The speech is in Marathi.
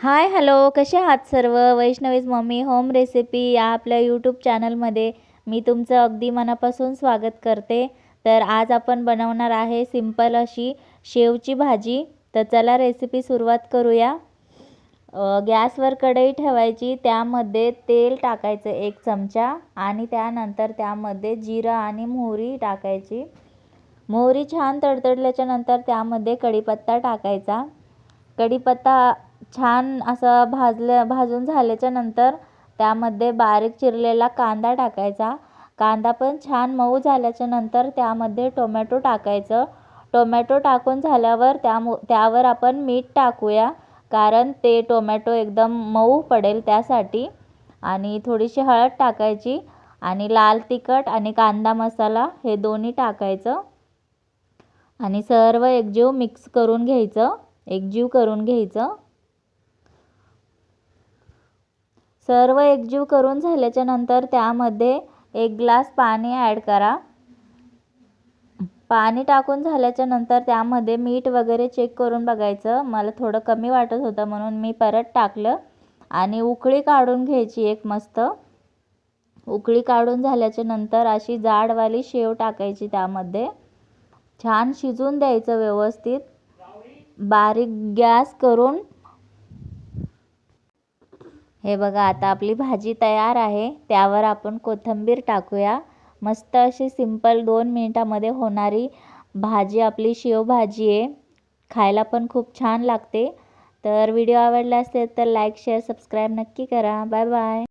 हाय हॅलो, कसे आहात सर्व? वैष्णवीज मम्मी होम रेसिपी या आपल्या यूट्यूब चॅनलमध्ये मी तुमचं अगदी मनापासून स्वागत करते. तर आज आपण बनवणार आहे सिंपल अशी शेवची भाजी. तर चला रेसिपी सुरुवात करूया. गॅसवर कढई ठेवायची, त्यामध्ये तेल टाकायचं 1 चमचा आणि त्यानंतर त्यामध्ये जिरं आणि मोहरी टाकायची. मोहरी छान तडतडल्याच्या नंतर त्यामध्ये कढीपत्ता टाकायचा. कढीपत्ता छान असं भाजून झाल्याच्या नंतर त्यामध्ये बारीक चिरलेला कांदा टाकायचा. कांदा पण छान मऊ झाल्याच्या नंतर त्यामध्ये टोमॅटो टाकायचं. टोमॅटो टाकून झाल्यावर त्यावर आपण मीठ टाकूया, कारण ते टोमॅटो एकदम मऊ पडेल त्यासाठी. आणि थोडीशी हळद टाकायची आणि लाल तिखट आणि कांदा मसाला हे दोन्ही टाकायचं आणि सर्व एकजीव मिक्स करून घ्यायचं, एकजीव करून घ्यायचं. सर्व एकजीव करून झाल्याच्या नंतर त्यामध्ये 1 ग्लास पाणी ॲड करा. पाणी टाकून झाल्याच्या नंतर त्यामध्ये मीठ वगैरे चेक करून बघायचं. मला थोडं कमी वाटत होतं म्हणून मी परत टाकलं आणि उकळी काढून घ्यायची एक मस्त. उकळी काढून झाल्याच्या नंतर अशी जाडवाली शेव टाकायची त्यामध्ये. छान शिजून द्यायचं व्यवस्थित बारीक गॅस करून. हे बघा, आता आपली भाजी तयार आहे. त्यावर आपण कोथिंबीर टाकूया. मस्त अशी सिंपल 2 मिनिटामध्ये होणारी भाजी आपली शेवभाजी आहे. खायला पण खूप छान लागते. तर व्हिडिओ आवडला असेल तर लाईक शेअर सबस्क्राईब नक्की करा. Bye bye.